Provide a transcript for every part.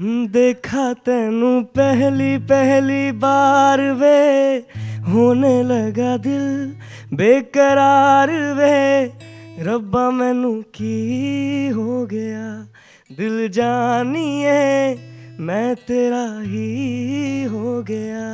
देखा तेनू पहली पहली बार वे, होने लगा दिल बेकरार वे। रब्बा मैनू की हो गया, दिल जानिए मैं तेरा ही हो गया।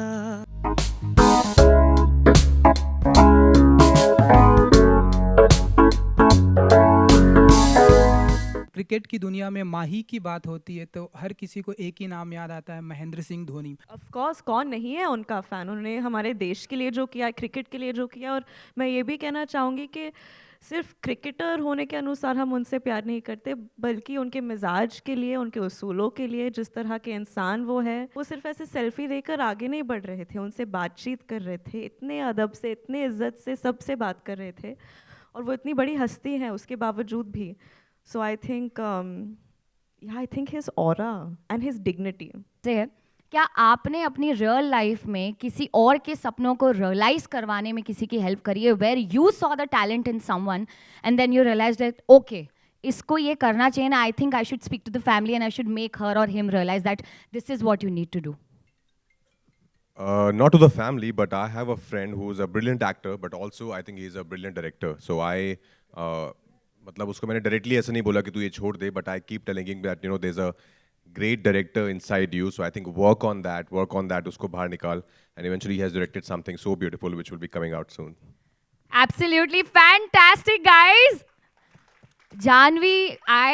क्रिकेट की दुनिया में माही की बात होती है तो हर किसी को एक ही नाम याद आता है, महेंद्र सिंह धोनी। ऑफ कोर्स, कौन नहीं है उनका फ़ैन। उन्होंने हमारे देश के लिए जो किया, क्रिकेट के लिए जो किया। और मैं ये भी कहना चाहूँगी कि सिर्फ क्रिकेटर होने के अनुसार हम उनसे प्यार नहीं करते, बल्कि उनके मिजाज के लिए, उनके उसूलों के लिए, जिस तरह के इंसान वो है। वो सिर्फ ऐसे सेल्फी देकर आगे नहीं बढ़ रहे थे, उनसे बातचीत कर रहे थे, इतने अदब से, इतने इज्जत से सबसे बात कर रहे थे। और वो इतनी बड़ी हस्ती है उसके बावजूद भी। So I think I think his aura and his dignity. से क्या आपने अपनी रियल लाइफ में किसी और के सपनों को रियलाइज करवाने में किसी की हेल्प करी है, where you saw the talent in someone and then you realise that okay इसको ये करना चाहिए ना, I think I should speak to the family and I should make her और him realise that this is what you need to do? Not to the family, but I have a friend who's a brilliant actor, but also I think he's a brilliant director. So मतलब उसको मैंने directly ऐसा नहीं बोला कि तू ये छोड़ दे, but I keep telling him that there's a great director inside you. So I think work on that, उसको बाहर निकाल, and eventually he has directed something so beautiful which will be coming out soon. Absolutely fantastic, guys. Janvi, I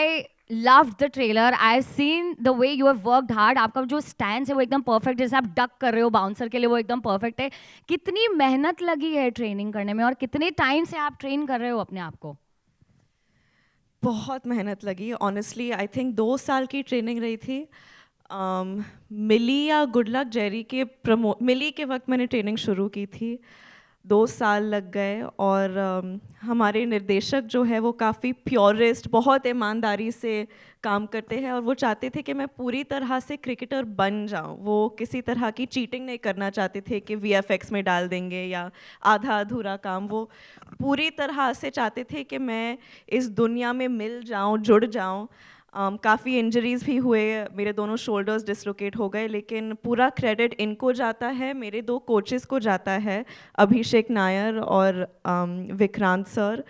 loved the trailer. I've seen the way you have worked hard. आपका जो stand है वो एकदम perfect, जैसे आप duck कर रहे हो बाउंसर के लिए, वो एकदम परफेक्ट है। कितनी मेहनत लगी है ट्रेनिंग करने में और कितने टाइम से आप ट्रेन कर रहे हो अपने आप को? बहुत मेहनत लगी ऑनेस्टली। आई थिंक 2 साल की ट्रेनिंग रही थी। मिली या गुड लक जेरी के मिली के वक्त मैंने ट्रेनिंग शुरू की थी। 2 साल लग गए। और हमारे निर्देशक जो है वो काफ़ी प्योरिस्ट, बहुत ईमानदारी से काम करते हैं। और वो चाहते थे कि मैं पूरी तरह से क्रिकेटर बन जाऊं। वो किसी तरह की चीटिंग नहीं करना चाहते थे कि VFX में डाल देंगे या आधा अधूरा काम। वो पूरी तरह से चाहते थे कि मैं इस दुनिया में मिल जाऊं, जुड़ जाऊं। काफ़ी इंजरीज भी हुए, मेरे दोनों शोल्डर्स डिसलोकेट हो गए, लेकिन पूरा क्रेडिट इनको जाता है, मेरे 2 कोचेस को जाता है, अभिषेक नायर और विक्रांत सर,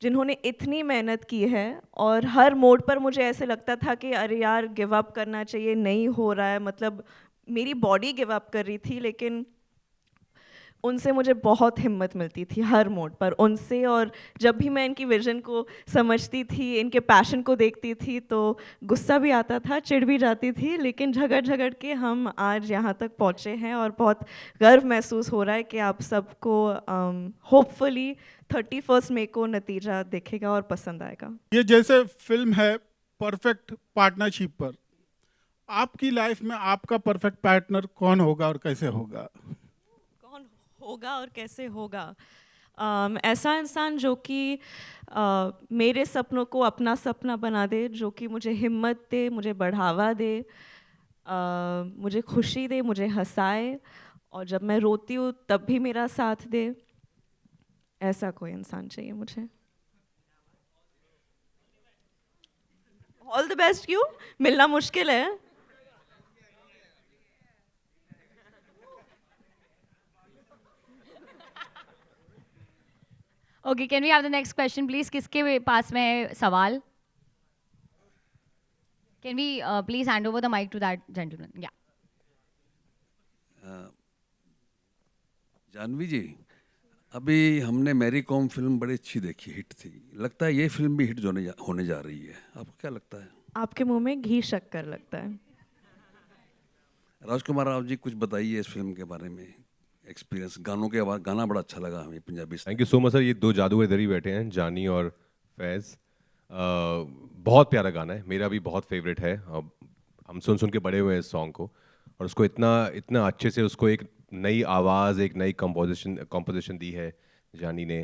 जिन्होंने इतनी मेहनत की है। और हर मोड पर मुझे ऐसे लगता था कि अरे यार गिव अप करना चाहिए, नहीं हो रहा है। मतलब मेरी बॉडी गिव अप कर रही थी, लेकिन उनसे मुझे बहुत हिम्मत मिलती थी हर मोड पर उनसे। और जब भी मैं इनकी विजन को समझती थी, इनके पैशन को देखती थी, तो गुस्सा भी आता था, चिढ़ भी जाती थी, लेकिन झगड़ झगड़ के हम आज यहाँ तक पहुँचे हैं। और बहुत गर्व महसूस हो रहा है कि आप सबको होपफुली 31 मई को नतीजा दिखेगा और पसंद आएगा। ये जैसे फिल्म है परफेक्ट पार्टनरशिप पर, आपकी लाइफ में आपका परफेक्ट पार्टनर कौन होगा और कैसे होगा? होगा और कैसे होगा? ऐसा इंसान जो कि मेरे सपनों को अपना सपना बना दे, जो कि मुझे हिम्मत दे, मुझे बढ़ावा दे, मुझे खुशी दे, मुझे हंसाए, और जब मैं रोती हूँ तब भी मेरा साथ दे। ऐसा कोई इंसान चाहिए मुझे। All the best. क्यों मिलना मुश्किल है? Okay, can we have the next question, please? किसके पास में है सवाल? Can we please hand over the mic to that gentleman? Yeah. Janvi जी, अभी हमने मैरी कॉम फिल्म बड़ी अच्छी देखी, हिट थी। लगता है ये फिल्म भी हिट होने जा रही है, आपको क्या लगता है? आपके मुंह में घी शक्कर लगता है। राजकुमार राव जी, कुछ बताइए इस फिल्म के बारे में, एक्सपीरियंस। गानों के आवाज़, गाना बड़ा अच्छा लगा हमें Punjabi. Thank you so much sir. ये 2 जादूगर इधर ही बैठे हैं, जानी और फैज़। बहुत प्यारा गाना है, मेरा भी बहुत फेवरेट है। हम सुन सुन के बड़े हुए हैं इस सॉन्ग को, और उसको इतना अच्छे से उसको एक नई आवाज़, एक नई कंपोजिशन दी है जानी ने।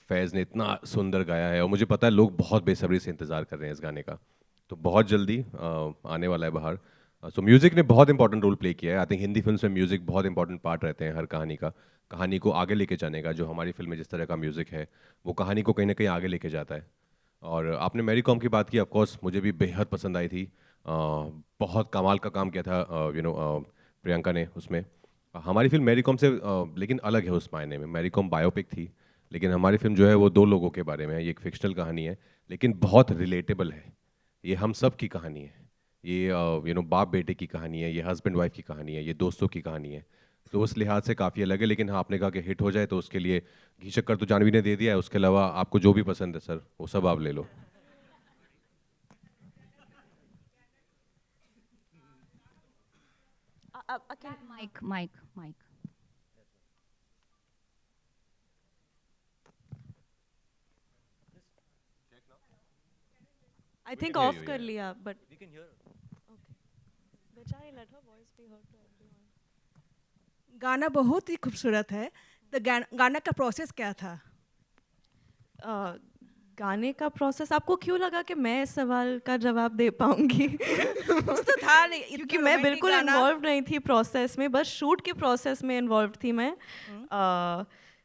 फैज़ ने इतना सुंदर गाया है, और मुझे पता है लोग बहुत बेसब्री से इंतज़ार कर रहे हैं इस गाने का, तो बहुत जल्दी आने वाला है बाहर। सो म्यूज़िक ने बहुत इंपॉर्टेंट रोल प्ले किया है। आई थिंक हिंदी फिल्म में म्यूज़िक बहुत इंपॉर्टेंट पार्ट रहते हैं हर कहानी को आगे लेके जाने का। जो हमारी फिल्म में जिस तरह का म्यूज़िक है, वो कहानी को कहीं ना कहीं आगे लेके जाता है। और आपने मैरी कॉम की बात की, ऑफ कोर्स मुझे भी बेहद पसंद आई थी। बहुत कमाल का काम किया था प्रियंका ने उसमें। हमारी फिल्म मैरी कॉम से लेकिन अलग है उस मायने में। मैरी कॉम बायोपिक थी, लेकिन हमारी फिल्म जो है वो 2 लोगों के बारे में है। ये एक फिक्शनल कहानी है लेकिन बहुत रिलेटेबल है। ये हम सब की कहानी है। ये बाप बेटे की कहानी है, ये हस्बैंड वाइफ की कहानी है, ये दोस्तों की कहानी है। तो उस लिहाज से काफ़ी अलग है। लेकिन हाँ, आपने कहा कि हिट हो जाए तो उसके लिए घी शक्कर तो जानवी ने दे दिया है। उसके अलावा आपको जो भी पसंद है सर, वो सब आप ले लो। Mic. I think hear of you, कर yeah. लिया बट बेचारी let her voice be heard to everyone. गाना बहुत ही खूबसूरत है। तो गाना का प्रोसेस क्या था? गाने का प्रोसेस, आपको क्यों लगा कि मैं इस सवाल का जवाब दे पाऊंगी? कुछ तो था नहीं, क्योंकि मैं बिल्कुल इन्वॉल्व नहीं थी प्रोसेस में, बस शूट के प्रोसेस में इन्वॉल्व थी मैं।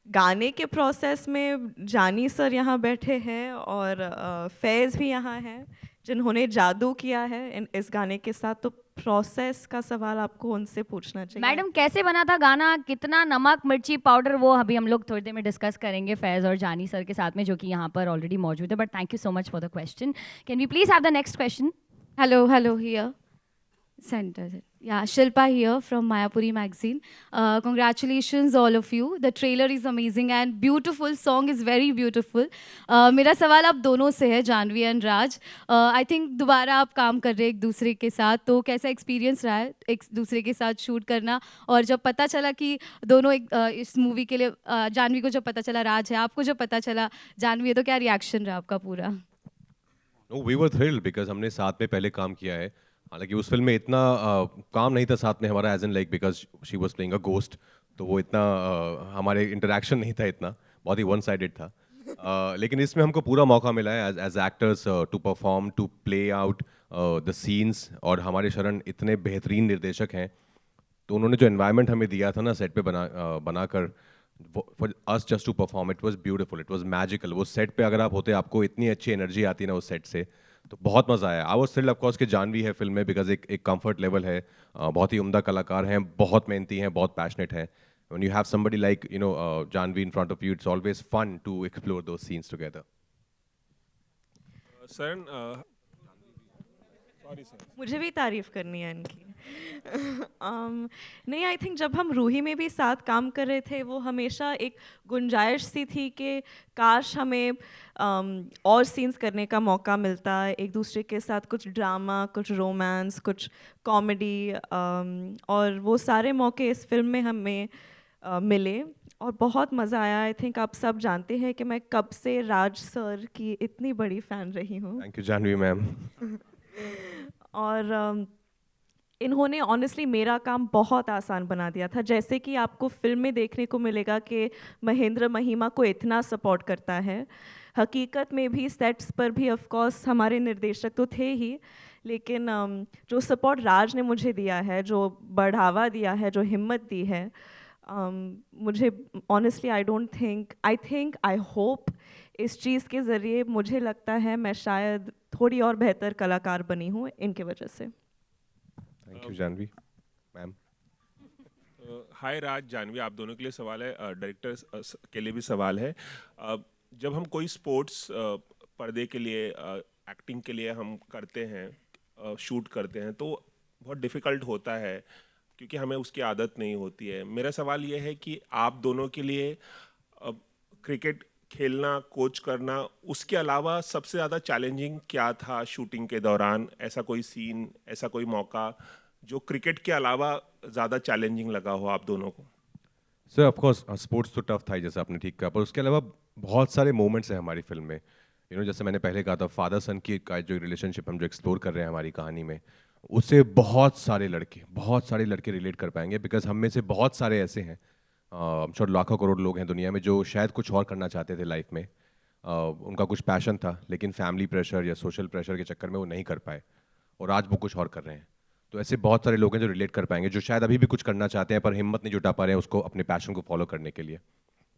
गाने के प्रोसेस में जानी सर यहाँ बैठे हैं और फैज़ भी यहाँ हैं जिन्होंने जादू किया है इस गाने के साथ। तो प्रोसेस का सवाल आपको उनसे पूछना चाहिए। मैडम, कैसे बना था गाना, कितना नमक मिर्ची पाउडर, वो अभी हम लोग थोड़ी देर में डिस्कस करेंगे फैज़ और जानी सर के साथ में, जो कि यहाँ पर ऑलरेडी मौजूद है। But thank you so much for the question. Can we please have the next question? Hello, here. Center. Yeah, Shilpa here from Mayapuri magazine. Congratulations all of you. The trailer is amazing and beautiful. Song is very beautiful. मेरा सवाल आप दोनों से है, Janhvi and Raj. I think दोबारा आप काम कर रहे हैं एक दूसरे के साथ, तो कैसा एक्सपीरियंस रहा है एक दूसरे के साथ शूट करना? और जब पता चला कि दोनों इस मूवी के लिए, जानवी को जब पता चला राज है, आपको जब पता चला जानवी है, तो क्या रिएक्शन रहा आपका पूरा? No, we were thrilled because हमने साथ में पहले काम किया है। हालांकि उस फिल्म में इतना काम नहीं था साथ में हमारा, as in like because she was playing a ghost, तो वो इतना हमारे इंटरेक्शन नहीं था इतना, बहुत ही वन साइडेड था। लेकिन इसमें हमको पूरा मौका मिला है as actors to perform, to play out the scenes. और हमारे शरण इतने बेहतरीन निर्देशक हैं, तो उन्होंने जो एनवायरनमेंट हमें दिया था ना सेट पे बनाकर, for us just to perform, it was beautiful, it was magical. वो सेट पे अगर आप होते, आपको इतनी अच्छी एनर्जी आती ना उस सेट से, तो बहुत मज़ा आया। I was thrilled of course कि जानवी है फिल्म में, बिकॉज एक कंफर्ट लेवल है, बहुत ही उम्दा कलाकार हैं, बहुत मेहनती हैं, बहुत पैशनेट हैं। When you have somebody like Janvi in front of you, it's always fun to explore those scenes together. Sir, sorry sir. मुझे भी तारीफ करनी है इनकी। नहीं, आई थिंक जब हम रूही में भी साथ काम कर रहे थे, वो हमेशा एक गुंजाइश सी थी कि काश हमें और सीन्स करने का मौका मिलता, एक दूसरे के साथ कुछ ड्रामा, कुछ रोमांस, कुछ कॉमेडी, और वो सारे मौके इस फिल्म में हमें मिले और बहुत मज़ा आया। आई थिंक आप सब जानते हैं कि मैं कब से राज सर की इतनी बड़ी फ़ैन रही हूँ। Thank you, Janvi ma'am. और इन्होंने ऑनेस्टली मेरा काम बहुत आसान बना दिया था। जैसे कि आपको फिल्म में देखने को मिलेगा कि महेंद्र महिमा को इतना सपोर्ट करता है, हकीकत में भी सेट्स पर भी ऑफ कोर्स हमारे निर्देशक तो थे ही, लेकिन जो सपोर्ट राज ने मुझे दिया है, जो बढ़ावा दिया है, जो हिम्मत दी है, मुझे ऑनेस्टली आई होप इस चीज़ के ज़रिए मुझे लगता है मैं शायद थोड़ी और बेहतर कलाकार बनी हूँ इनके वजह से। Thank you, Janvi ma'am. हाय राज, जानवी, आप दोनों के लिए सवाल है, डायरेक्टर्स के लिए भी सवाल है। जब हम कोई स्पोर्ट्स पर्दे के लिए, एक्टिंग के लिए हम करते हैं, शूट करते हैं, तो बहुत डिफ़िकल्ट होता है क्योंकि हमें उसकी आदत नहीं होती है। मेरा सवाल ये है कि आप दोनों के लिए क्रिकेट खेलना, कोच करना, उसके अलावा सबसे ज़्यादा चैलेंजिंग क्या था शूटिंग के दौरान? ऐसा कोई सीन, ऐसा कोई मौका जो क्रिकेट के अलावा ज़्यादा चैलेंजिंग लगा हो आप दोनों को? सर ऑफ कोर्स स्पोर्ट्स तो टफ था ही, जैसे आपने ठीक कहा, पर उसके अलावा बहुत सारे मोमेंट्स हैं हमारी फिल्म में। जैसे मैंने पहले कहा था, फादर सन की का जो रिलेशनशिप हम जो एक्सप्लोर कर रहे हैं हमारी कहानी में, उससे बहुत सारे लड़के रिलेट कर पाएंगे, बिकॉज हम में से बहुत सारे ऐसे हैं, श्योर लाखों करोड़ लोग हैं दुनिया में, जो शायद कुछ और करना चाहते थे लाइफ में, उनका कुछ पैशन था, लेकिन फैमिली प्रेशर या सोशल प्रेशर के चक्कर में वो नहीं कर पाए, और आज वो कुछ और कर रहे हैं। तो ऐसे बहुत सारे लोग हैं जो रिलेट कर पाएंगे, जो शायद अभी भी कुछ करना चाहते हैं पर हिम्मत नहीं जुटा पा रहे हैं उसको, अपने पैशन को फॉलो करने के लिए।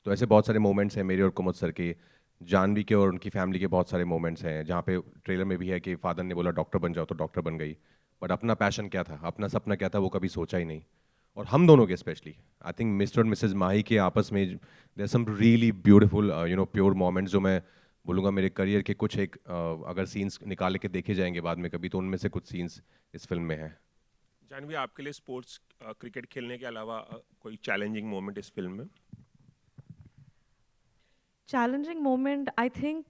तो ऐसे बहुत सारे मोमेंट्स हैं मेरे और कुमुद सर के, जानवी के और उनकी फैमिली के बहुत सारे मोमेंट्स हैं, जहाँ पे ट्रेलर में भी है कि फादर ने बोला डॉक्टर बन जाओ तो डॉक्टर बन गई, बट अपना पैशन क्या था, अपना सपना क्या था, वो कभी सोचा ही नहीं। और हम दोनों के स्पेशली आई थिंक मिस्टर और मिसेज माही के आपस में there some really beautiful pure moments, जो मैं बोलूँगा मेरे करियर के कुछ एक अगर सीन्स निकाल के देखे जाएंगे बाद में कभी, तो उनमें से कुछ सीन्स इस फिल्म में हैं। जानवी, आपके लिए स्पोर्ट्स क्रिकेट खेलने के अलावा कोई चैलेंजिंग मोमेंट इस फिल्म में? Challenging moment, I think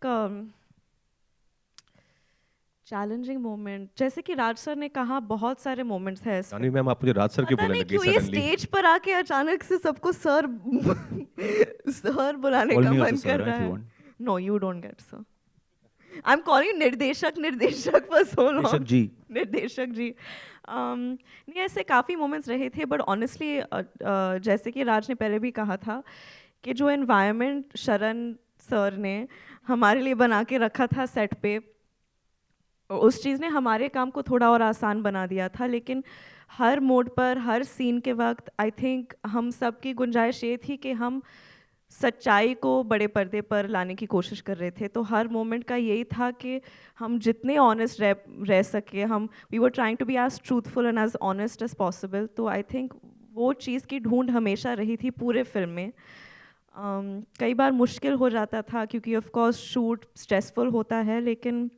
challenging moment, जैसे कि राज सर ने कहा, बहुत सारे मोमेंट्स हैं इसमें। जानवी मैम, आप मुझे राज सर के पता बोलने नहीं लगी क्यों ये सडनली। स्टेज पर आके अचानक से सबको सर सर बुलाने Call का me मन also sir, कर रहा if you है। want. No, you don't get sir. I am calling निर्देशक निर्देशक for so long. निर्देशक जी। निर्देशक जी। नहीं, ऐसे काफ़ी मोमेंट्स रहे थे, बट ऑनेस्टली जैसे कि राज ने पहले भी कहा था कि जो एनवायरनमेंट शरण सर ने हमारे लिए बना के रखा था सेट पे, उस चीज़ ने हमारे काम को थोड़ा और आसान बना दिया था। लेकिन हर मोड पर, हर सीन के वक्त आई थिंक हम सब की गुंजाइश ये थी कि हम सच्चाई को बड़े पर्दे पर लाने की कोशिश कर रहे थे। तो हर मोमेंट का यही था कि हम जितने ऑनेस्ट रह सके, हम we were trying to be as truthful and as honest as possible. तो आई थिंक वो चीज़ की ढूंढ हमेशा रही थी पूरे फिल्म में। कई बार मुश्किल हो जाता था क्योंकि ऑफ कोर्स शूट स्ट्रेसफुल होता है, लेकिन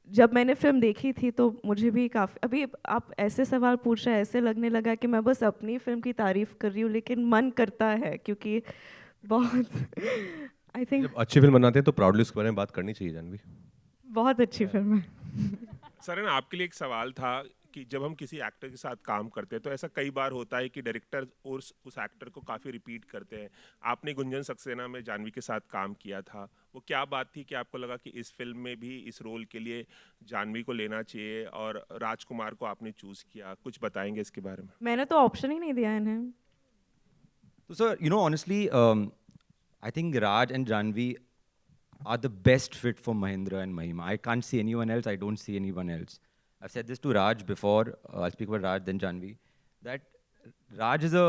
जब मैंने फिल्म देखी थी तो मुझे भी काफ़ी, अभी आप ऐसे सवाल पूछ रहे हैं, ऐसे लगने लगा कि मैं बस अपनी फिल्म की तारीफ़ कर रही हूँ, लेकिन मन करता है क्योंकि बहुत आई थिंक जब अच्छी फिल्म बनाते हैं तो प्राउडली उसके बारे में बात करनी चाहिए जानवी। बहुत अच्छी फिल्म है। सरन, आपके लिए एक सवाल था कि जब हम किसी एक्टर के साथ काम करते हैं तो ऐसा कई बार होता है कि डायरेक्टर और उस एक्टर को काफ़ी रिपीट करते हैं। आपने गुंजन सक्सेना में जानवी के साथ काम किया था, वो क्या बात थी कि आपको लगा कि इस फिल्म में भी इस रोल के लिए जानवी को लेना चाहिए और राजकुमार को आपने चूज़ किया? कुछ बताएंगे इसके बारे में? मैंने तो ऑप्शन ही नहीं दिया इन्हें। So, sir, honestly, I think Raj and Janvi are the best fit for Mahindra and Mahima. I can't see anyone else. I don't see anyone else. I've said this to Raj before. I'll speak about Raj, then Janvi. That Raj is a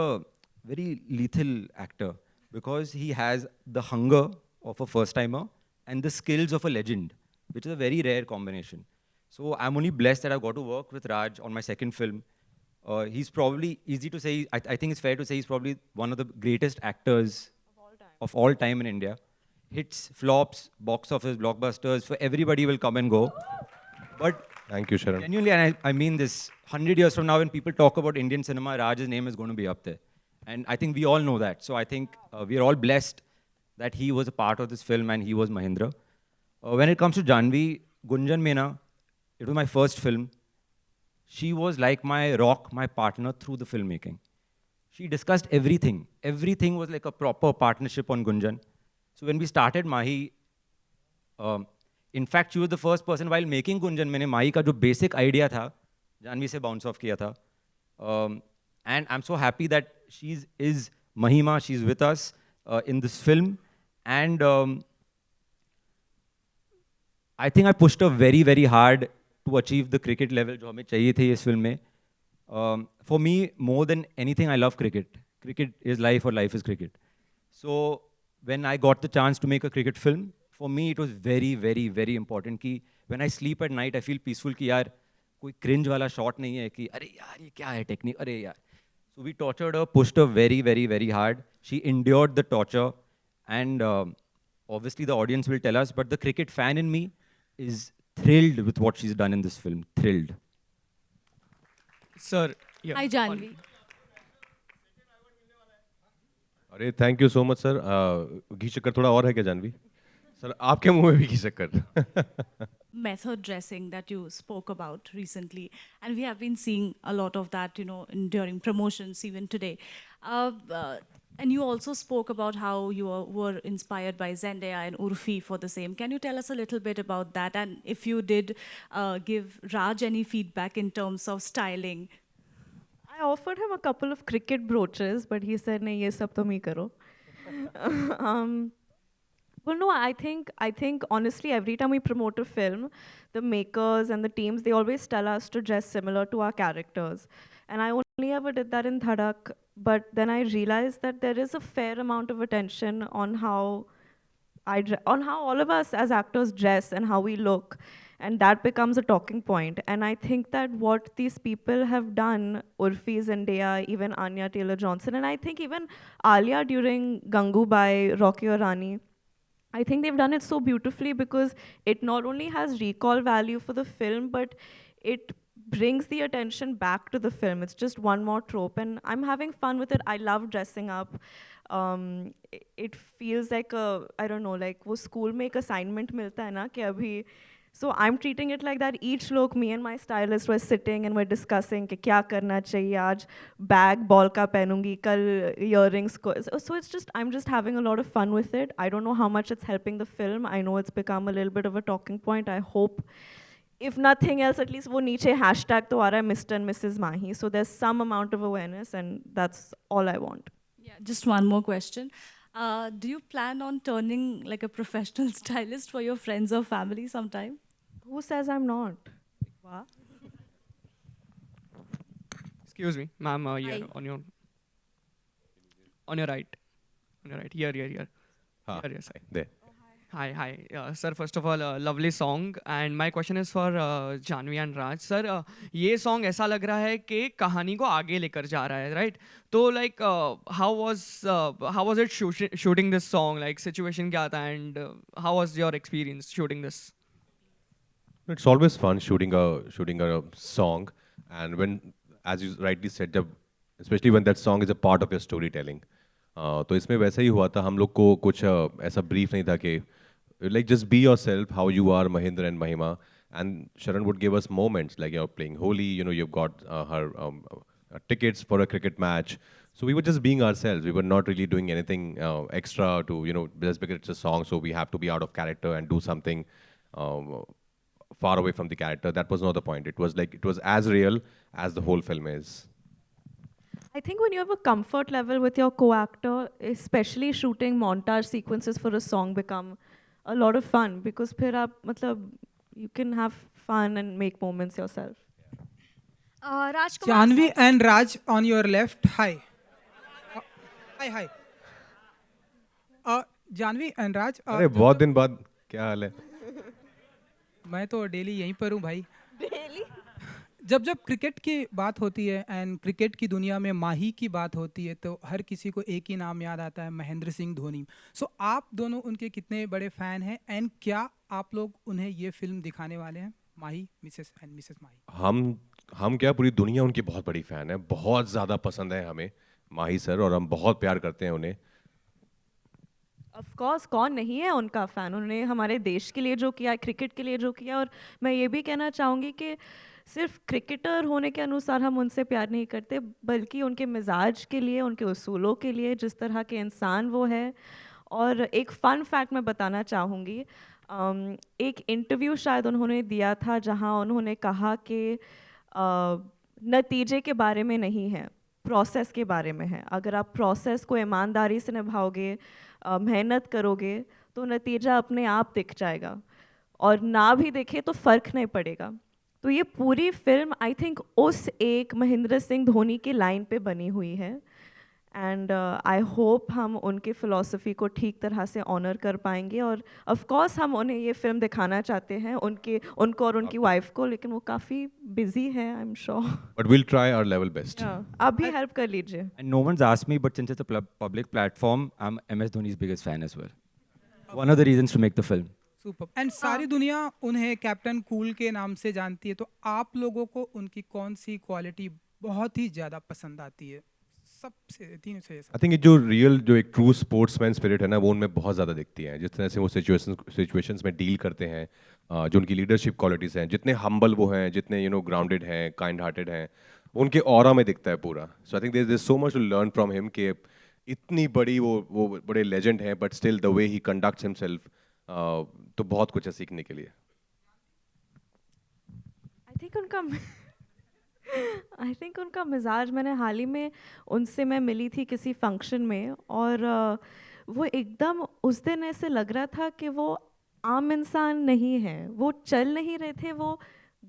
very lethal actor because he has the hunger of a first-timer and the skills of a legend, which is a very rare combination. So I'm only blessed that I've got to work with Raj on my second film. He's probably, easy to say, I think it's fair to say he's probably one of the greatest actors of all time in India. Hits, flops, box office, blockbusters, for everybody will come and go. But Thank you, Sharon. genuinely, and I mean this, 100 years from now, when people talk about Indian cinema, Raj's name is going to be up there. And I think we all know that. So I think we are all blessed that he was a part of this film and he was Mahindra. When it comes to Janvi, Gunjan Mena, it was my first film. She was like my rock, my partner through the filmmaking. She discussed everything. Everything was like a proper partnership on Gunjan. So when we started Mahi, in fact, she was the first person while making Gunjan, मैंने माही का जो basic idea था, जानवी से bounce off किया था. And I'm so happy that is Mahima, she's with us in this film. And I think I pushed her very, very hard to achieve the cricket level जो हमें चाहिए थे इस film में. For me, more than anything, I love cricket. Cricket is life or life is cricket. So when I got the chance to make a cricket film, for me it was very, very, very important कि when I sleep at night, I feel peaceful कि यार कोई cringe वाला shot नहीं है कि अरे यार ये क्या है technique, अरे यार. So we tortured her, pushed her very, very, very hard. She endured the torture, and obviously the audience will tell us, but the cricket fan in me is thrilled with what she's done in this film. Thrilled. Sir, yeah. Hi, Janvi. अरे thank you so much sir. घी शक्कर थोड़ा और है क्या Janvi? Sir आपके मुंह में भी घी शक्कर। Method dressing that you spoke about recently, and we have been seeing a lot of that, during promotions even today. And you also spoke about how you were inspired by Zendaya and Urfi for the same. Can you tell us a little bit about that? And if you did give Raj any feedback in terms of styling? I offered him a couple of cricket brooches, but he said, "नहीं, ये सब तुम ही करो." Well, no, I think honestly, every time we promote a film, the makers and the teams, they always tell us to dress similar to our characters. And I only ever did that in Dhadak, but then I realized that there is a fair amount of attention on how all of us as actors dress and how we look. and that becomes a talking point. And I think that what these people have done, Urfi, Zendaya, even Anya Taylor-Johnson, and I think even Alia during Gangubai, Rocky Aur Rani, I think they've done it so beautifully because it not only has recall value for the film, but it brings the attention back to the film. It's just one more trope, and I'm having fun with it. I love dressing up. It feels like I don't know, like वो school में एक assignment मिलता है ना कि अभी, so I'm treating it like that. Each लोग, me and my stylist were sitting and we're discussing कि क्या करना चाहिए, आज bag ball का पहनूंगी, कल earrings को. So it's just, I'm just having a lot of fun with it. I don't know how much it's helping the film. I know it's become a little bit of a talking point. I hope, if nothing else, at least वो नीचे hashtag तो आ रहा है Mr. and Mrs. Mahi. So there's some amount of awareness, and that's all I want. Yeah, just one more question. Do you plan on turning like a professional stylist for your friends or family sometime? Who says I'm not? Wow. Excuse me, ma'am, here Hi. on your right. On your right. Here. हाँ, Here, yes. there. Hi. Sir, first of all, lovely song. And my question is for Janvi and Raj. Sir, ये song ऐसा लग रहा है कि कहानी को आगे लेकर जा रहा है, right? तो like, how was it shooting this song? Like, situation क्या था, and how was your experience shooting this? It's always fun shooting a song, and when, as you rightly said, especially when that song is a part of your storytelling. तो इसमें वैसा ही हुआ था. हम लोग को कुछ ऐसा brief नहीं था कि like just be yourself, how you are, Mahindra and Mahima, and Sharan would give us moments like you're playing Holi, you've got her tickets for a cricket match. So we were just being ourselves. We were not really doing anything extra to, just because it's a song, so we have to be out of character and do something far away from the character. That was not the point. It was as real as the whole film is. I think when you have a comfort level with your co-actor, especially shooting montage sequences for a song become a lot of fun, because फिर आप मतलब you can have fun and make moments yourself. Rajkumar. Janvi and Raj on your left. Hi. Hi. Janvi and Raj. अरे बहुत दिन बाद क्या हाल है? मैं तो डेली यहीं पर हूँ भाई. जब क्रिकेट की बात होती है एंड क्रिकेट की दुनिया में माही की बात होती है, तो हर किसी को एक ही नाम याद आता है, महेंद्र सिंह धोनी. सो आप दोनों उनके कितने बड़े फ़ैन हैं, एंड क्या आप लोग उन्हें ये फिल्म दिखाने वाले हैं, माही, मिसेस माही? हम क्या, पूरी दुनिया उनकी बहुत बड़ी फ़ैन है. बहुत ज़्यादा पसंद है हमें माही सर, और हम बहुत प्यार करते हैं उन्हें. Of course, कौन नहीं है उनका फ़ैन. उन्होंने हमारे देश के लिए जो किया, क्रिकेट के लिए जो किया. और मैं ये भी कहना चाहूँगी कि सिर्फ क्रिकेटर होने के अनुसार हम उनसे प्यार नहीं करते, बल्कि उनके मिजाज के लिए, उनके उसूलों के लिए, जिस तरह के इंसान वो है. और एक फ़न फैक्ट मैं बताना चाहूँगी. एक इंटरव्यू शायद उन्होंने दिया था जहाँ उन्होंने कहा कि नतीजे के बारे में नहीं है, प्रोसेस के बारे में है. अगर आप प्रोसेस को ईमानदारी से निभाओगे, मेहनत करोगे, तो नतीजा अपने आप दिख जाएगा, और ना भी दिखे तो फ़र्क नहीं पड़ेगा. तो ये पूरी फिल्म आई थिंक उस एक महेंद्र सिंह धोनी की लाइन पे बनी हुई है. एंड आई होप हम उनकी फ़िलॉसफी को ठीक तरह से ऑनर कर पाएंगे. और ऑफ कोर्स हम उन्हें ये फिल्म दिखाना चाहते हैं, उनको और उनकी वाइफ को, लेकिन वो काफ़ी बिजी है, I am sure. But we'll try our level best. आप भी हेल्प कर लीजिए. And no one's asked me, but since it's a public platform, I'm MS Dhoni's biggest fan as well. One of the reasons to make the film. Super. And सारी दुनिया उन्हें captain cool के नाम से जानती है, तो आप लोगों को उनकी कौन सी क्वालिटी बहुत ही ज़्यादा पसंद आती है? सबसे तीनों से. आई थिंक जो एक ट्रू स्पोर्ट्समैन स्पिरिट है ना, वो उनमें बहुत ज़्यादा दिखती है. जिस तरह से वो सिचुएशंस में डील करते हैं, जो उनकी लीडरशिप क्वालिटीज़ हैं, जितने हम्बल वो हैं, जितने ग्राउंडेड हैं, काइंड हार्टेड हैं, उनके ऑरा में दिखता है पूरा. So I think there is so much to learn from him कि इतनी बड़ी वो बड़े लेजेंड हैं, but still the way he conducts himself, तो बहुत कुछ है सीखने के लिए. आई थिंक उनका मिजाज, मैंने हाल ही में उनसे मैं मिली थी किसी फंक्शन में, और वो एकदम उस दिन ऐसे लग रहा था कि वो आम इंसान नहीं है. वो चल नहीं रहे थे, वो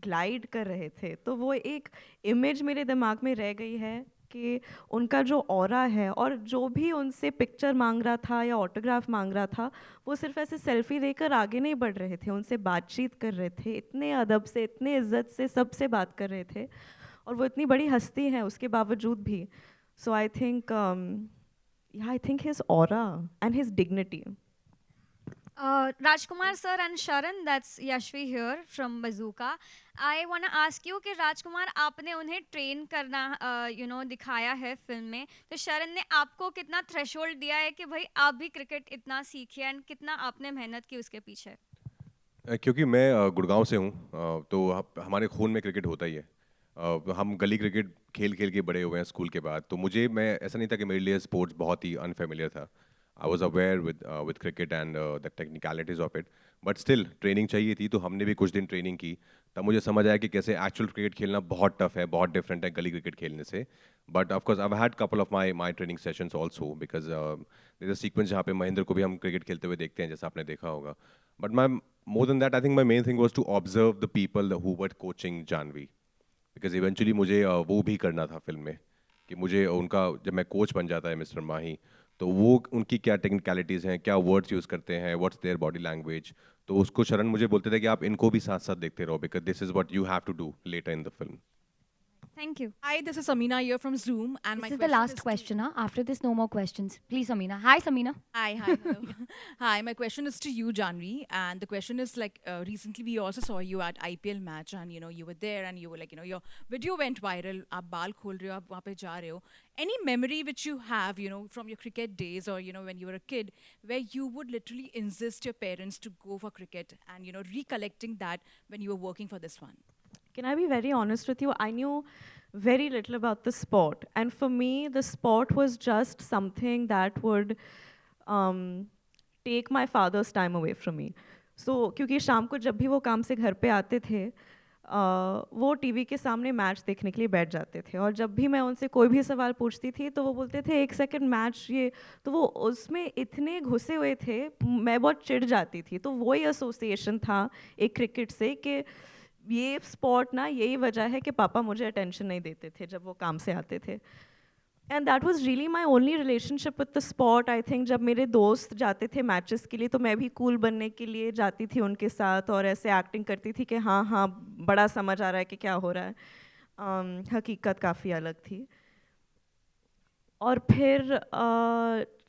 ग्लाइड कर रहे थे. तो वो एक इमेज मेरे दिमाग में रह गई है कि उनका जो ऑरा है, और जो भी उनसे पिक्चर मांग रहा था या ऑटोग्राफ मांग रहा था, वो सिर्फ ऐसे सेल्फी लेकर आगे नहीं बढ़ रहे थे, उनसे बातचीत कर रहे थे, इतने अदब से, इतने इज्जत से सबसे बात कर रहे थे, और वो इतनी बड़ी हस्ती है उसके बावजूद भी. So I think his aura and his dignity. Rajkumar sir and Sharan, that's Yashvi here from Bazooka. I want to ask you कि राजकुमार आपने उन्हें ट्रेन करना दिखाया है फिल्म में, तो शरण ने आपको कितना थ्रेशोल्ड दिया है कि भाई आप भी क्रिकेट इतना सीखिए, एंड कितना आपने मेहनत की उसके पीछे? क्योंकि मैं गुड़गांव से हूँ, तो हमारे खून में क्रिकेट होता ही है. हम गली क्रिकेट खेल खेल के बड़े हुए हैं स्कूल के बाद, तो मैं ऐसा नहीं था कि मेरे लिए स्पोर्ट्स बहुत ही अनफेमिलियर था. I was aware with cricket and the technicalities of it, but still training चाहिए थी, तो हमने भी कुछ दिन ट्रेनिंग की. तब मुझे समझ आया कि कैसे एक्चुअल क्रिकेट खेलना बहुत टफ है, बहुत डिफरेंट है गली क्रिकेट खेलने से. But of course I had couple of my training sessions also, because there is a sequence जहाँ पे महेंद्र को भी हम क्रिकेट खेलते हुए देखते हैं, जैसा आपने देखा होगा. But more than that, I think my main thing was to observe the people who were coaching Janhvi, because eventually मुझे वो भी करना था फिल्म में, कि मुझे उनका, जब मैं कोच बन जाता है मिस्टर माही, तो वो उनकी क्या टेक्निकलिटीज़ हैं, क्या वर्ड्स यूज़ करते हैं, व्हाट्स देयर बॉडी लैंग्वेज, तो उसको शरण मुझे बोलते थे कि आप इनको भी साथ साथ देखते रहो, because this is what you have to do later in the film. Thank you. Hi, this is Samina here from Zoom, and my This is the last question. After this, no more questions. Please, Samina. Hi, Samina. Hi, hello. Hi, my question is to you, Janvi, and the question is like recently we also saw you at IPL match, and you were there, and you were like your video went viral. आप बाल खोल रहे हो, आप वहाँ पे जा रहे हो. Any memory which you have, from your cricket days, or when you were a kid, where you would literally insist your parents to go for cricket, and recollecting that when you were working for this one? Can I be very honest with you? I knew very little about the sport. And for me, the sport was just something that would take my father's time away from me. So, क्योंकि शाम को जब भी वो काम से घर पे आते थे, वो टीवी के सामने मैच देखने के लिए बैठ जाते थे, और जब भी मैं उनसे कोई भी सवाल पूछती थी तो वो बोलते थे 1 सेकंड मैच ये, तो वो उसमें इतने घुसे हुए थे, मैं बहुत चिढ़ जाती थी. तो वही एसोसिएशन था एक क्रिकेट से कि ये स्पॉट ना, यही वजह है कि पापा मुझे अटेंशन नहीं देते थे जब वो काम से आते थे. And that was really my only relationship with the spot. I think जब मेरे दोस्त जाते थे मैचेस के लिए, तो मैं भी कूल बनने के लिए जाती थी उनके साथ, और ऐसे एक्टिंग करती थी कि हाँ हाँ बड़ा समझ आ रहा है कि क्या हो रहा है. हकीकत काफ़ी अलग थी. और फिर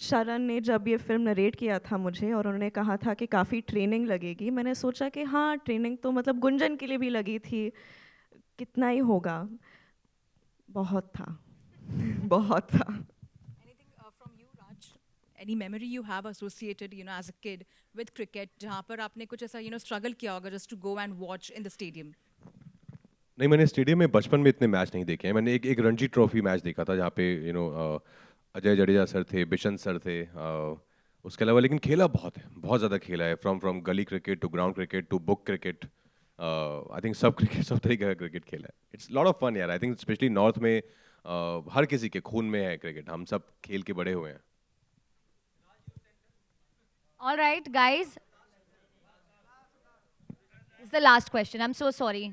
शरण ने जब ये फिल्म नरेट किया था मुझे, और उन्होंने कहा था कि काफ़ी ट्रेनिंग लगेगी, मैंने सोचा कि हाँ ट्रेनिंग तो मतलब गुंजन के लिए भी लगी थी, कितना ही होगा. बहुत था बहुत था. Anything from you, Raj? Any memory you have associated, as a kid with cricket, जहाँ पर आपने कुछ ऐसा, struggle किया होगा just to go and watch in the stadium? नहीं, मैंने स्टेडियम में बचपन में इतने मैच नहीं देखे हैं. मैंने एक रणजी ट्रॉफी मैच देखा था, जहाँ पे अजय जडेजा सर थे, बिशन सर थे, उसके अलावा लेकिन खेला बहुत है, बहुत ज़्यादा खेला है. फ्रॉम गली cricket to ground cricket to book cricket, I think सब तरीके का क्रिकेट खेला है. इट्स लॉट ऑफ फन यार. आई थिंक स्पेशली नॉर्थ में हर किसी के खून में है क्रिकेट, हम सब खेल के बड़े हुए हैं. All right, guys. This is the last question. I'm so sorry.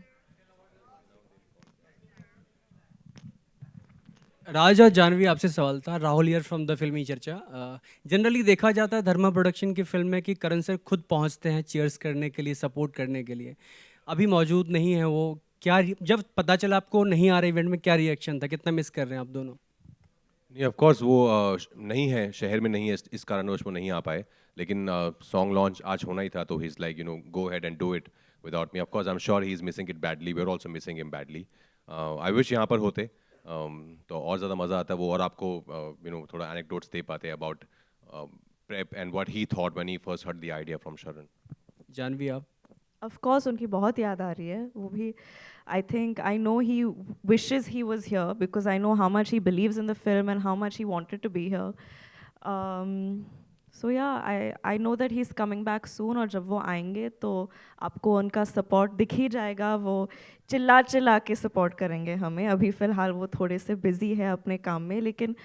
राज और जानवी, आपसे सवाल था. राहुल हियर फ्रॉम द फिल्मी चर्चा. जनरली देखा जाता है धर्मा प्रोडक्शन की फिल्म में कि करण सर खुद पहुंचते हैं चीयर्स करने के लिए, सपोर्ट करने के लिए. अभी मौजूद नहीं है वो. क्या जब पता चला आपको नहीं आ रहे इवेंट में, क्या रिएक्शन था? कितना मिस कर रहे हैं आप दोनों? नहीं, ऑफ कोर्स वो नहीं है, शहर में नहीं है, इस कारणवश वो नहीं आ पाए. लेकिन सॉन्ग लॉन्च आज होना ही था, तो he is like go ahead and do it without me. Of course I am sure he is missing it badly. We are also missing him badly. I wish यहाँ पर होते, तो और ज़्यादा मज़ा आता वो, और आपको थोड़ा एनेक्डोट्स दे पाते about prep and what he thought when he first heard the idea from शरण. जानवी आप? ऑफ कोर्स उनकी बहुत याद आ रही है. वो भी I think I know he wishes he was here, because I know how much he believes in the film and how much he wanted to be here. So yeah I know that he is coming back soon, और जब वो आएंगे तो आपको उनका support दिख ही जाएगा. वो चिल्ला चिल्ला के सपोर्ट करेंगे हमें. अभी फ़िलहाल वो थोड़े से बिज़ी है अपने काम में, लेकिन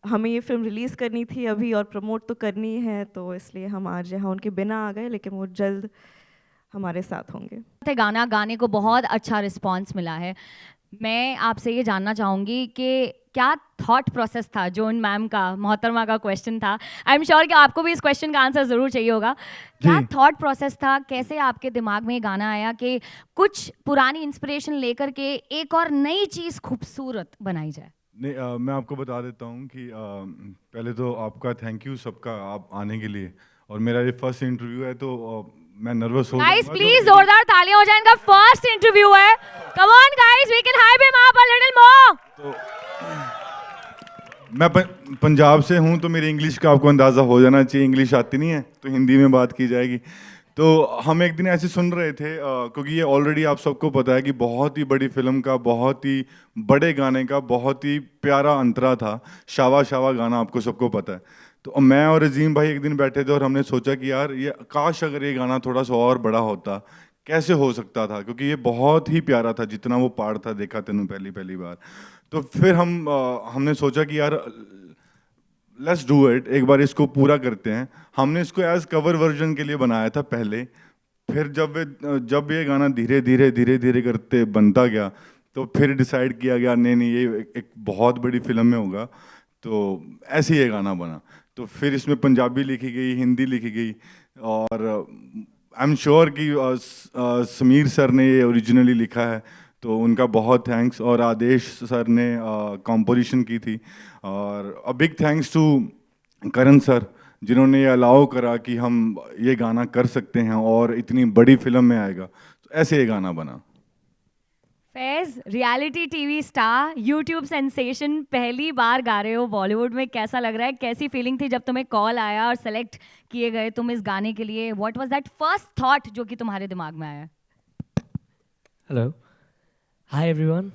हमें ये फिल्म रिलीज़ करनी थी अभी, और प्रमोट तो करनी है, तो इसलिए हम आज यहाँ उनके बिना आ गए, लेकिन वो जल्द हमारे साथ होंगे. गाना गाने को बहुत अच्छा रिस्पांस मिला है. मैं आपसे ये जानना चाहूँगी कि क्या थॉट प्रोसेस था? जोन मैम का, मोहतरमा का क्वेश्चन था। आई एम श्योर कि आपको भी इस क्वेश्चन का आंसर ज़रूर चाहिए होगा। क्या थॉट प्रोसेस था? कैसे आपके दिमाग में ये गाना आया कि कुछ पुरानी इंस्पिरेशन लेकर के एक और नई चीज़ खूबसूरत बनाई जाए? नहीं, मैं आपको बता देता हूँ कि पहले तो आपका थैंक यू सबका, आप आने के लिए। और मेरा ये फर्स्ट इंटरव्यू है, तो मैं नर्वस हो गाइस प्लीज जोरदार तालियां हो जाए, इनका फर्स्ट इंटरव्यू है। Come on guys, we can hype him up a little more. तो मैं पंजाब से हूँ, तो मेरी इंग्लिश का आपको अंदाज़ा हो जाना चाहिए। इंग्लिश आती नहीं है तो हिंदी में बात की जाएगी। तो हम एक दिन ऐसे सुन रहे थे, क्योंकि ये ऑलरेडी आप सबको पता है कि बहुत ही बड़ी फिल्म का, बहुत ही बड़े गाने का बहुत ही प्यारा अंतरा था। शावा शावा गाना आपको सबको पता है। तो मैं और अजीम भाई एक दिन बैठे थे और हमने सोचा कि यार ये काश अगर ये गाना थोड़ा सा और बड़ा होता, कैसे हो सकता था, क्योंकि ये बहुत ही प्यारा था जितना वो पार्ट था, देखा तेनू पहली बार। तो फिर हमने सोचा कि यार लेट्स डू इट, एक बार इसको पूरा करते हैं। हमने इसको एज कवर वर्जन के लिए बनाया था पहले। फिर जब ये गाना धीरे धीरे करते बनता गया, तो फिर डिसाइड किया गया नहीं ये एक बहुत बड़ी फिल्म में होगा, तो ऐसे ये गाना बना। तो फिर इसमें पंजाबी लिखी गई, हिंदी लिखी गई, और आई एम श्योर कि समीर सर ने ये ओरिजिनली लिखा है, तो उनका बहुत थैंक्स। और आदेश सर ने कंपोजिशन की थी। और a big thanks to Karan sir, जिन्होंने ये अलाउ करा कि हम ये गाना कर सकते हैं और इतनी बड़ी फिल्म में आएगा। तो ऐसे ये गाना बना। Faiz, reality TV star, YouTube sensation, पहली बार गा रहे हो बॉलीवुड में, कैसा लग रहा है? कैसी फीलिंग थी जब तुम्हें कॉल आया और सेलेक्ट किए गए तुम इस गाने के लिए? What was that first thought जो कि तुम्हारे दिमाग में आया? Hello, hi everyone.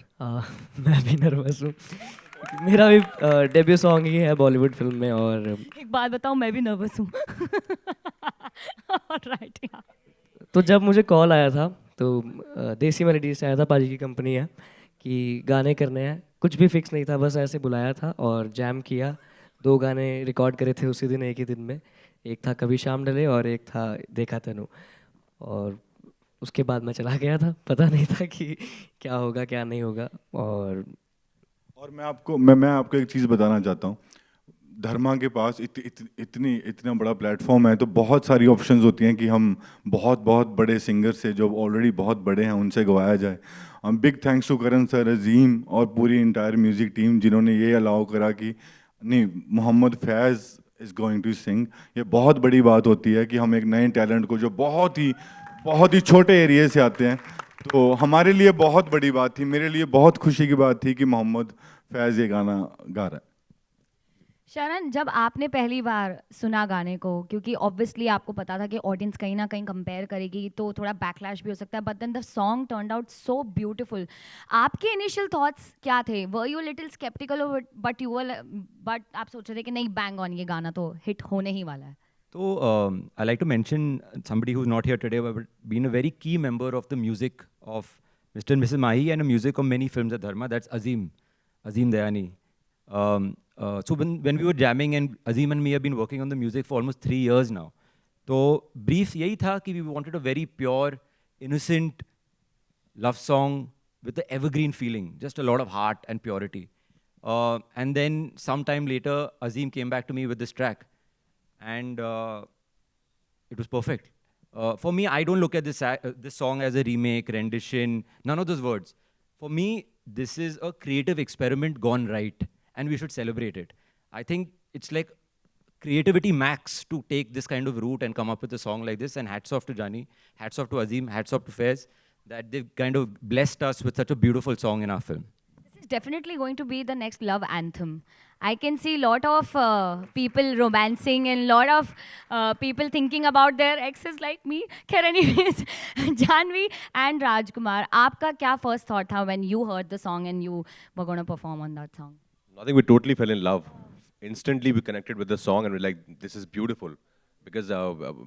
मैं भी नर्वस हूँ, मेरा भी डेब्यू सॉन्ग ही है बॉलीवुड फिल्म में। और एक बात बताओ, मैं भी नर्वस हूँ। राइट, तो जब मुझे कॉल आया था, तो देसी मेलोडीज से आया था, पाजी की कंपनी है, कि गाने करने हैं। कुछ भी फिक्स नहीं था, बस ऐसे बुलाया था और जैम किया। 2 गाने रिकॉर्ड करे थे उसी दिन, एक ही दिन में। एक था कभी शाम ढले और एक था देखा तेनू। और उसके बाद मैं चला गया था, पता नहीं था कि क्या होगा क्या नहीं होगा। और मैं आपको एक चीज़ बताना चाहता हूँ। धर्मा के पास इतना बड़ा प्लेटफॉर्म है, तो बहुत सारी ऑप्शंस होती हैं कि हम बहुत बड़े सिंगर से, जो ऑलरेडी बहुत बड़े हैं, उनसे गवाया जाए। Big thanks to Karan sir, Azeem और पूरी इंटायर म्यूज़िक टीम, जिन्होंने ये अलाउ करा कि नहीं, मोहम्मद फैज़ इज़ गोइंग टू सिंग। ये बहुत बड़ी बात होती है कि हम एक नए टैलेंट को, जो बहुत ही छोटे एरिया से आते हैं, तो हमारे लिए बहुत बड़ी बात थी। मेरे लिए बहुत खुशी की बात थी कि मोहम्मद फैज़ ये गाना गा रहा है। शरण, जब आपने पहली बार सुना गाने को, क्योंकि ऑब्वियसली आपको पता था कि ऑडियंस कहीं ना कहीं कंपेयर करेगी, तो थोड़ा बैकलैश भी हो सकता है, but then the song turned out so beautiful. आपके इनिशियल थॉट्स क्या थे? Were you little sceptical of it, but आप सोच रहे थे कि नहीं, बैंग ऑन, ये गाना तो हिट होने ही वाला है? So, I like to mention somebody who's not here today, but been a very key member of the music of Mr. and Mrs. Mahi and the music of many films at Dharma. That's Azim Dayani. So when we were jamming, and Azim and me have been working on the music for almost 3 years now. So brief यही था कि we wanted a very pure, innocent love song with the evergreen feeling, just a lot of heart and purity. And then sometime later, Azim came back to me with this track. And it was perfect. For me, I don't look at this song as a remake, rendition, none of those words. For me, this is a creative experiment gone right, and we should celebrate it. I think it's like creativity max to take this kind of route and come up with a song like this, and hats off to Jani, hats off to Azim, hats off to Faiz, that they've kind of blessed us with such a beautiful song in our film. Definitely going to be the next love anthem. I can see a lot of people romancing and a lot of people thinking about their exes like me. Anyways, Janvi and Rajkumar, आपका क्या first thought था when you heard the song and you were going to perform on that song? I think we totally fell in love. Instantly we connected with the song and we're like, this is beautiful. Because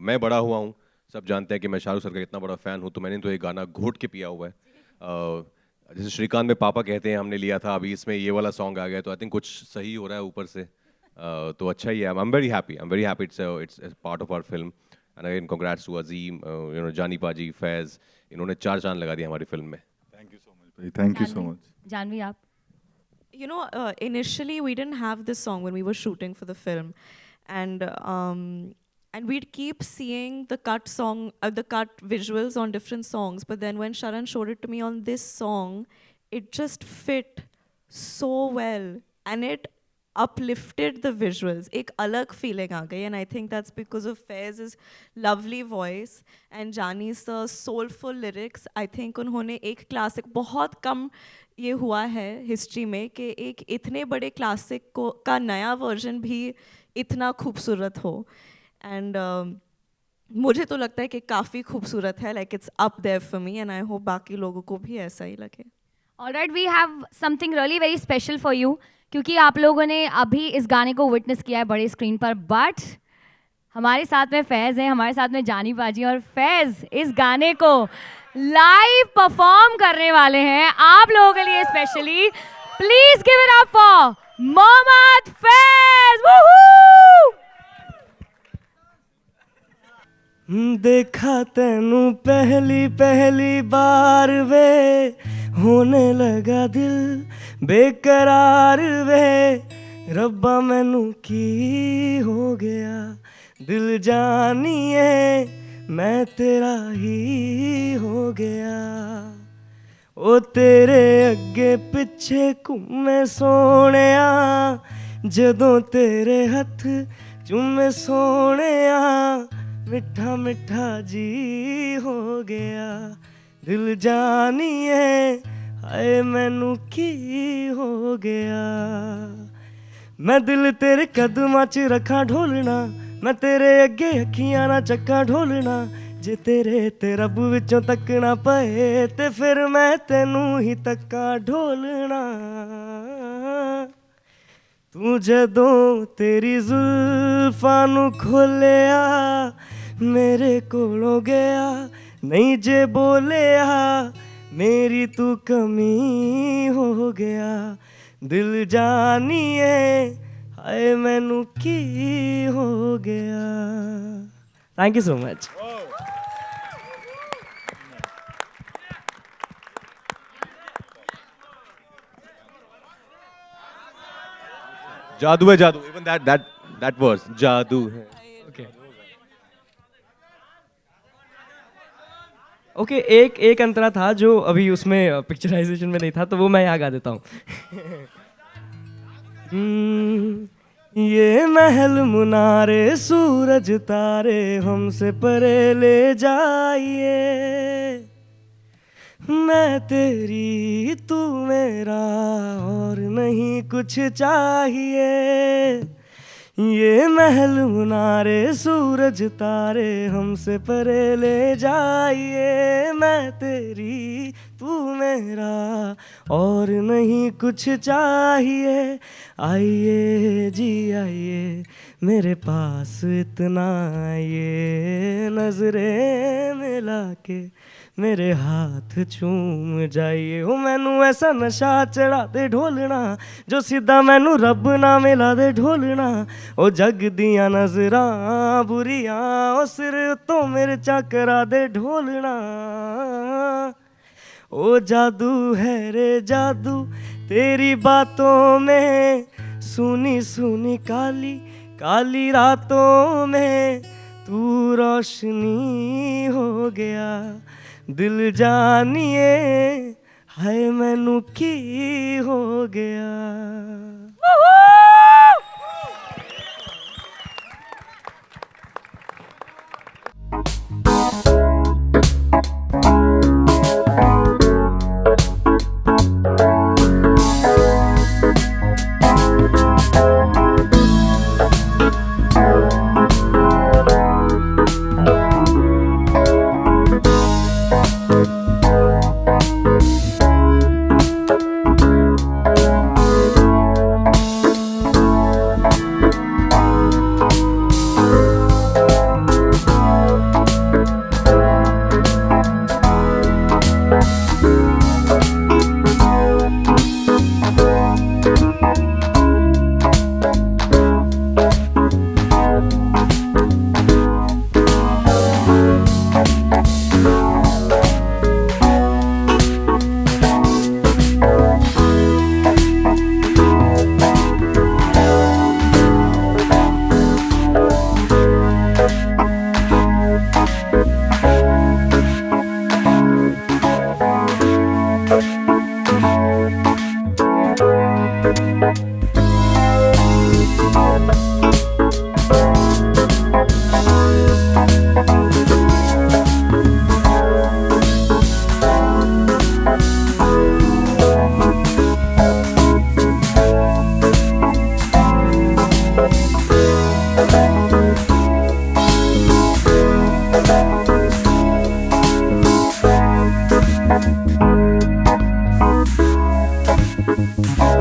मैं बड़ा हुआ हूँ, सब जानते हैं कि मैं Shahrukh sir का इतना बड़ा फ़ैन हूँ, तो मैंने तो ये गाना घोट के पिया हुआ है। जैसे श्रीकांत में पापा कहते हैं, हमने लिया था, अभी इसमें ये वाला सॉन्ग आ गया, तो आई थिंक कुछ सही हो रहा है ऊपर से, तो अच्छा ही है। I am very happy it's part of our film. And again congrats to Azeem, Jaani paaji, फैज़, इन्होंने 4 चांद लगा दिए हमारी फिल्म में। थैंक यू सो मच भाई, thank you so much. Janhvi, आप? You know, initially we didn't have this song when we were shooting for the film, and we'd keep seeing the the cut visuals on different songs. But then when Sharan showed it to me on this song, it just fit so well, and it uplifted the visuals. एक अलग feeling आ गई, and I think that's because of Faiz's lovely voice and Jani's soulful lyrics. I think उन्होंने एक classic, बहुत कम ये हुआ है history में कि एक इतने बड़े क्लासिक को का नया वर्जन भी इतना खूबसूरत हो, एंड मुझे तो लगता है कि काफ़ी खूबसूरत है. Like it's up there for me, and I hope बाकी लोगों को भी ऐसा ही लगे. Alright, we have something really very special for you, क्योंकि आप लोगों ने अभी इस गाने को विटनेस किया है बड़े स्क्रीन पर, बट हमारे साथ में फैज़ है, हमारे साथ में जानी बाजी, और फैज़ इस गाने को लाइव परफॉर्म करने वाले हैं आप लोगों के लिए specially. Please give it up for Mohammed Faiz. Woohoo! देखा तेनू पहली पहली बार वे, होने लगा दिल बेकरार वे, रब्बा मैनू की हो गया, दिल जानिए मैं तेरा ही हो गया. ओ तेरे अगे पिछे घूमे सोनिया, जदों तेरे हथ चूमे सोनिया, मिठा मिठा जी हो गया, दिल जानिए हाय मैनू की हो गया. मैं दिल तेरे कदमां च रखा ढोलना, मैं तेरे अगे अखियां ना चक्का ढोलना, जे तेरे ते रब विचों तकना पए ते फिर मैं तेनू ही तक्का ढोलना. तू जदों तेरी जुल्फां नू खोलिया, मेरे कोलों गया नहीं जे बोलिया, मेरी तू कमी हो गया, दिल जानिए हाय मैनू की हो गया. Thank you so much. जादू है जादू. Even that verse, जादू है. ओके, एक अंतरा था जो अभी उसमें पिक्चराइजेशन में नहीं था, तो वो मैं यहाँ गा देता हूँ. ये महल मुनारे सूरज तारे हमसे परे ले जाइए, मैं तेरी तू मेरा और नहीं कुछ चाहिए. ये महल मुनारे सूरज तारे हमसे परे ले जाइए, मैं तेरी तू मेरा और नहीं कुछ चाहिए. आइए जी आइए मेरे पास इतना आइए, नजरें मिला के मेरे हाथ चूम जाइए. ओ मैनू ऐसा नशा चढ़ा दे ढोलना, जो सीधा मैनू रब ना मिला दे ढोलना. ओ जग दियां नजरां बुरियां, ओ सिर तो मिर्चा करा दे ढोलना. ओ जादू है रे जादू तेरी बातों में, सुनी सुनी काली काली रातों में, तू रोशनी हो गया, दिल जानिए हाय मैनू की हो गया. Thank you.